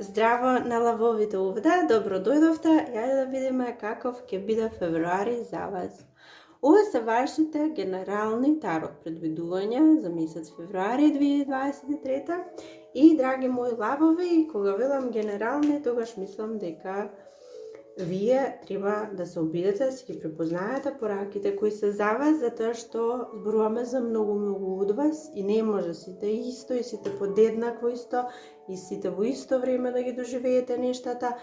Здраво на лавовите овде, добро дојдовте, јаде да видиме каков ќе биде февруари за вас. Ова се вашите генерални тарот предвидувања за месец февруари 2023 и драги мои лавови, кога велам генерални, тогаш мислам дека вие треба да се обидете, да си ги препознаете пораките кои се за вас, затоа што зборуваме за многу од вас и не може сите исто и сите подеднакво исто и сите во исто време да ги доживеете нештата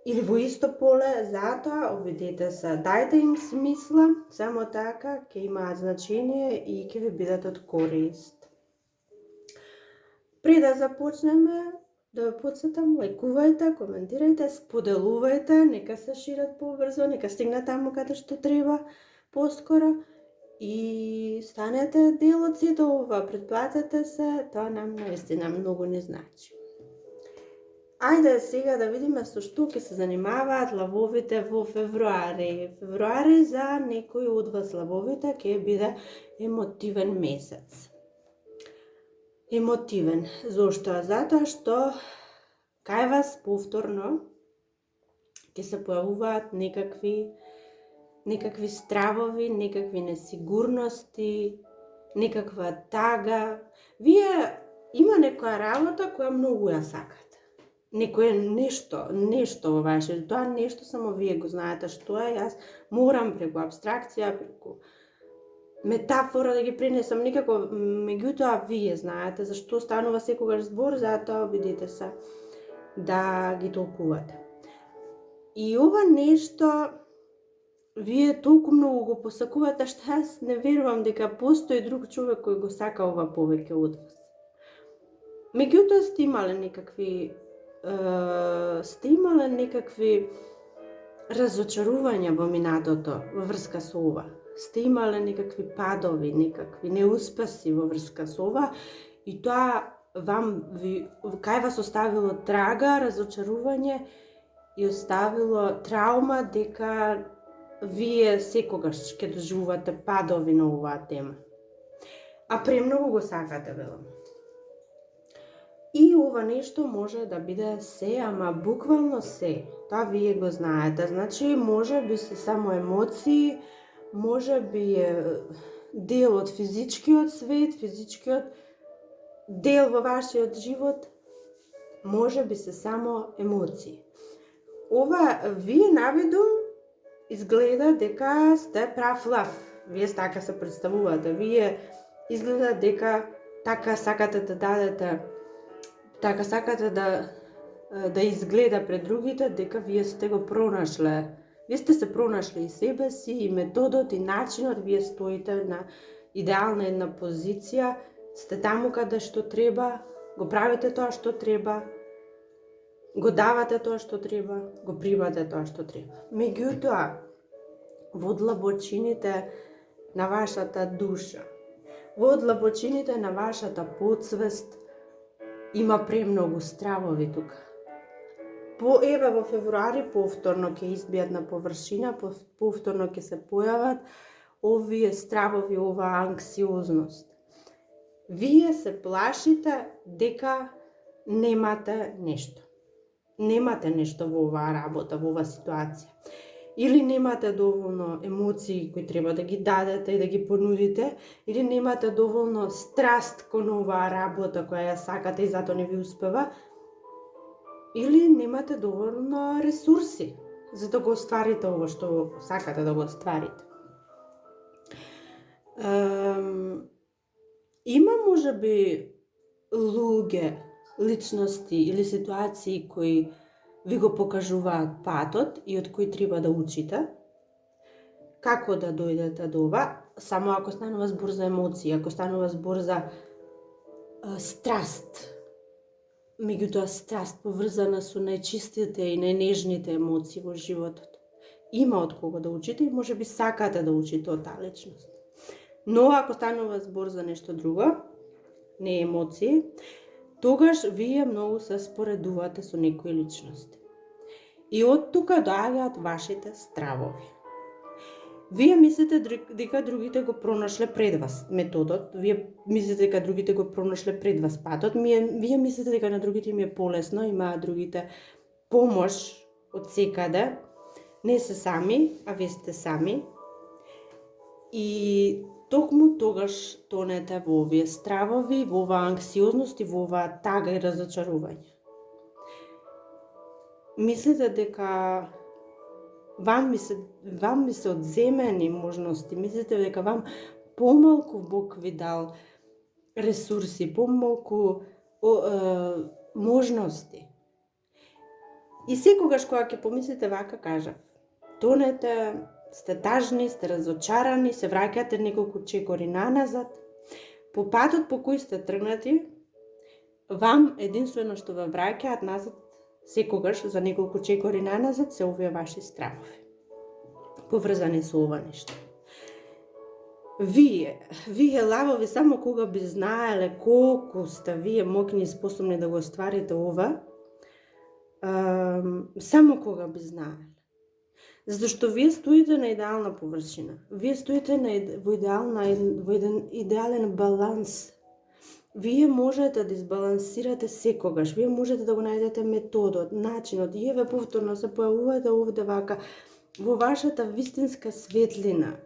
или во исто поле, затоа обидете се, дајте им смисла, само така ќе имаат значение и ќе ви бидат од корист. Пред да започнеме, да ве потсетам, лајкувајте, коментирајте, споделувајте, нека се шират побрзо, нека стигнат таму каде што треба поскоро и станете дел од сето ова, претплатете се, тоа нам наистина многу не значи. Ајде сега да видиме со што ќе се занимаваат лавовите во февруари. Февруари за некои од вас лавовите ќе биде емотивен месец. Емотивен. Зошто? Затоа што кај вас повторно ќе се појавуваат некакви стравови, некакви несигурности, некаква тага. Вие има некоја работа која многу ја сакате. Некое нешто во ваше, тоа нешто само вие го знаете што е, јас морам преку абстракција, преку метафора да ги пренесам некако, меѓутоа вие знаете зашто станува секогаш збор, затоа обидете се да ги толкувате. И ова нешто вие толку многу го посакувате што јас не верувам дека постои друг човек кој го сака ова повеќе од вас. Меѓутоа сте имале некакви разочарувања во минатото во врска со ова. Сте имале некакви падови, некакви неуспеси во врска со ова и тоа кај вас оставило трага, разочарување и оставило траума дека вие секогаш ќе доживувате падови на оваа тема. А премногу го сакате, велам. И ова нешто може да биде се, ама буквално се. Тоа вие го знаете. Значи, може би се само емоции, може би е дел од физичкиот свет, физичкиот дел во вашиот живот, може би се само емоции. Ова вие навидум изгледа дека сте прав лав. Вие така се представувате. Вие изгледа дека така сакате да дадете, така сакате да изгледа пред другите дека вие сте го пронашле. Вие сте се пронашле и себе си, и методот, и начинот, вие стоите на идеална една позиција, сте таму каде што треба, го правите тоа што треба, го давате тоа што треба, го примате тоа што треба. Меѓутоа, во длабочините на вашата душа, во длабочините на вашата подсвест, има премногу стравови тука. Еве во февруари повторно ќе избијат на површина, повторно ќе се појават овие стравови, оваа анксиозност. Вие се плашите дека немате нешто. Немате нешто во оваа работа, во оваа ситуација. Или немате доволно емоции кои треба да ги дадете и да ги понудите, или немате доволно страст кон оваа работа која ја сакате и затоа не ви успева, или немате доволно ресурси за да го остварите ово што сакате да го остварите. Има можеби луѓе, личности или ситуации кои ви го покажуваат патот и од кои треба да учите. Како да дојдете до ова? Само ако станува збор за емоции, ако станува збор за страст. Меѓутоа страст поврзана со најчистите и најнежните емоции во животот. Има од кого да учите и можеби сакате да учите од таа личност. Но ако станува збор за нешто друго, не емоции, тогаш вие многу се споредувате со некои личности. И од тука доаѓаат вашите стравови. Вие мислите дека другите го пронашле пред вас методот, вие мислите дека другите го пронашле пред вас патот, вие мислите дека на другите им е полесно, имаат другите помош од секаде, не се сами, а вие сте сами. И токму тогаш тонете во овие стравови, во оваа анксиозност и во оваа тага и разочарување. Мислите дека вам ми се одземени можности, мислите дека вам помалку Бог ви дал ресурси, помалку можности. И секогаш кога ќе помислите вака, кажав, тонете, сте тажни, сте разочарани, се враќате неколку чекори наназад. По патот по кој сте тргнати, вам единствено што ве враќаат назад секогаш за неколку чекори наназад се овие ваши стравови, поврзани со ова нешто. Вие лавови, само кога би знаеле колку сте вие моќни и способни да го остварите ова, само кога би знаеле. Зашто вие стоите на идеална површина, вие стоите во еден идеален баланс. Вие можете да избалансирате секогаш, вие можете да го најдете методот, начинот, и еве повторно се појавувате овде вака, во вашата вистинска светлина,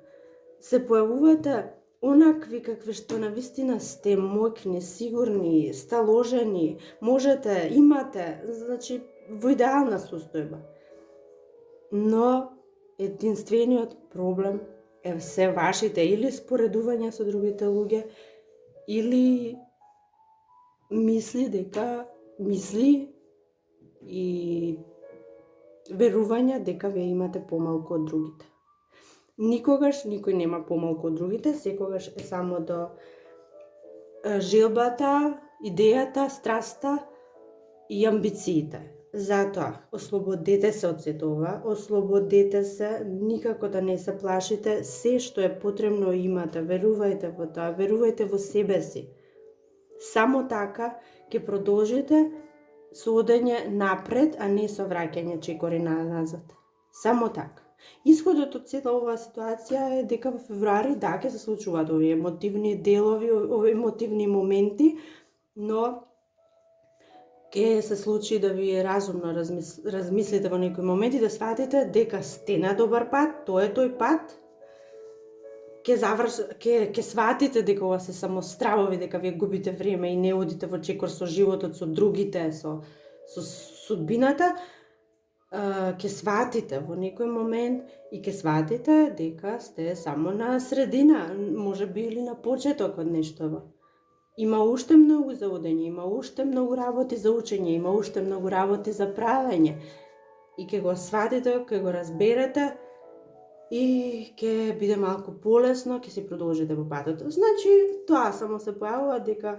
се појавувате онакви какви што навистина сте моќни, сигурни, сталожени, можете, имате, значи во идеална состојба. Но единствениот проблем е се вашите или споредувања со другите луѓе, или мисли и верувања дека вие имате помалку од другите. Никогаш никој нема помалку од другите, секогаш е само до желбата, идејата, страста и амбициите. Затоа, ослободете се од сето ова, ослободете се, никако да не се плашите, се што е потребно имате, верувајте во тоа, верувајте во себе си. Само така ќе продолжите со одење напред, а не со враќање чекори назад. Само така. Исходот од цела оваа ситуација е дека во февруари ќе се случуваат овие емотивни делови, овие емотивни моменти, но ќе се случи да ви разумно размислите во некои моменти, да сватите дека сте на добар пат, тоа е тој пат, ќе сватите дека ова се само стравови, дека вие губите време и не одите во чекор со животот, со другите, со судбината, ќе сватите во некој момент и ќе сватите дека сте само на средина, можеби или на почеток од нештова. Има уште многу за одење, има уште многу работи за учење, има уште многу работи за правење. И ќе го сватите, ќе го разберете и ќе биде малку полесно, ќе си продолжите во патот. Значи, тоа само се појавува дека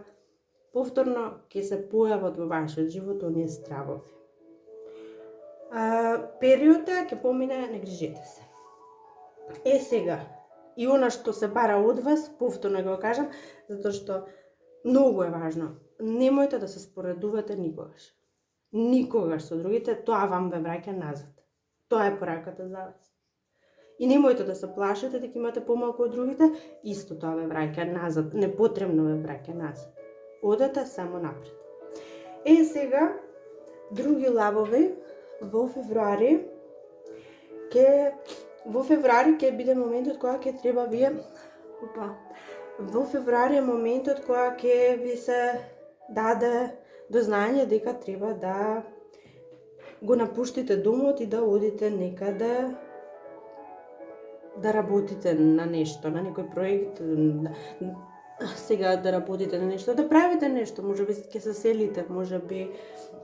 повторно ќе се појават во вашиот живот оние стравови. Периодта ќе помине, не грижете се. Сега, и она што се бара од вас, повторно го кажам, затоа што многу е важно. Немојте да се споредувате никогаш. Никогаш со другите, тоа вам ве враќа назад. Тоа е пораката за вас. И немојте да се плашите дека имате помалку од другите, исто тоа ве враќа назад, непотребно ве враќа назад. Одете само напред. Сега, други лавови, во февруари ќе биде моментот кога ќе треба вие во февруари е моментот кога ќе ви се даде до знаење дека треба да го напуштите домот и да одите некаде да работите на нешто, на некој проект, сега да работите на нешто, да правите нешто, можеби ќе се селите, можеби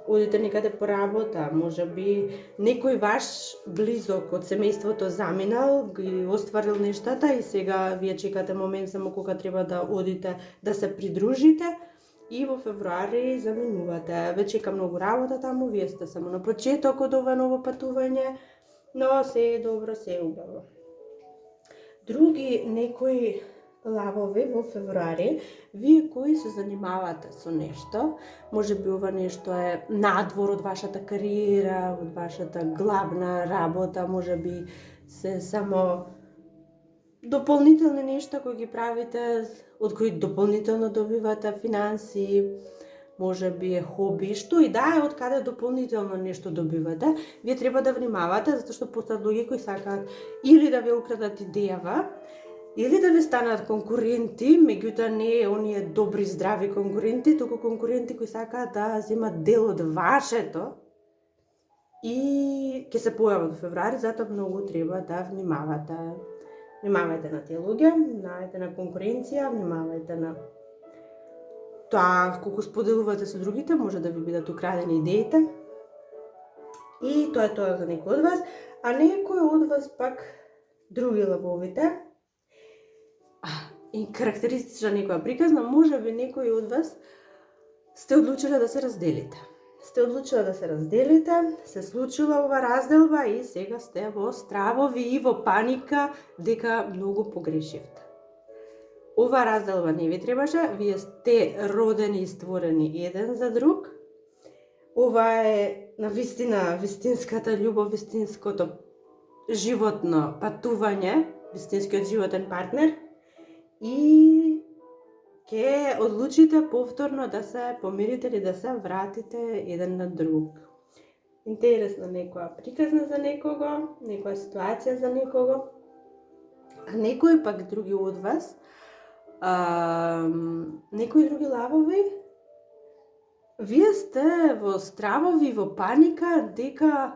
одите некаде по работа, можеби некој ваш близок од семејството заминал, ги остварил нештата и сега вие чекате момент само кога треба да одите да се придружите и во февруари заминувате. Ве чека многу работа таму, вие сте само на почеток од ова ново патување, но се е добро, се е убаво. Други некои лавови во февруари, вие кои се занимавате со нешто, можеби ова нешто е надвор од вашата кариера, од вашата главна работа, можеби се само дополнителни нешта кои ги правите, од кои дополнително добивате финанси, може би е хоби, што и да е од каде дополнително нешто добивате, вие треба да внимавате, затоа што постојат луѓе кои сакаат или да ви украдат идејава, или да ви станат конкуренти, меѓутоа не оние добри, здрави конкуренти, туку конкуренти кои сакаат да земат дел од вашето и ќе се појават во февруари, затоа многу треба да внимавате. Внимавајте на тие луѓе, внимавајте на конкуренција, внимавајте на тоа колку споделувате со другите, може да ви бидат украдени идеите. И тоа е тоа за некој од вас, а некој од вас пак други лавовите. И карактеристична некоја приказна, може би некои од вас сте одлучиле да се разделите. Се случила ова разделба и сега сте во стравови и во паника дека многу погрешивте. Ова разделба не ви требаше, вие сте родени и створени еден за друг. Ова е навистина вистинската љубов, вистинското животно патување, вистинскиот животен партнер. И ќе одлучите повторно да се помирите или да се вратите еден на друг. Интересна некоја приказна за некого, некоја ситуација за некого, а некои пак други од вас, некои други лавови, вие сте во стравови, во паника, дека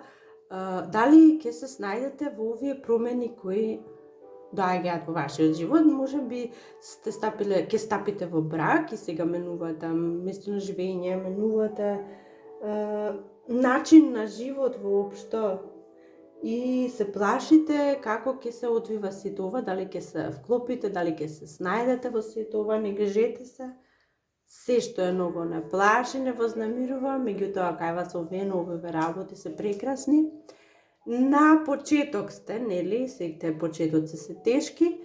дали ќе се снајдете во овие промени кои доаѓаат во вашиот живот, може би ќе стапите во брак и сега менувате место на живење, менувате начин на живот воопшто и се плашите како ќе се одвива сето ова, дали ќе се вклопите, дали ќе се снајдете во сето ова, не грижете се. Се што е ново не плаши, не вознемирува, меѓутоа кај вас овие работи се прекрасни. На почеток сте, нели, сите почетоци се тешки.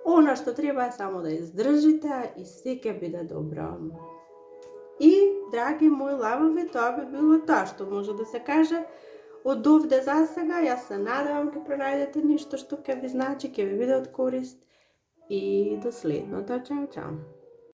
Она што треба е само да издржите и се ќе биде добро. И, драги мои лавови, тоа би било тоа што може да се каже од овде за сега. Јас се надевам ќе пронајдете нешто што ќе ви значи, ќе ви биде од корист и до следното. Чао, чао.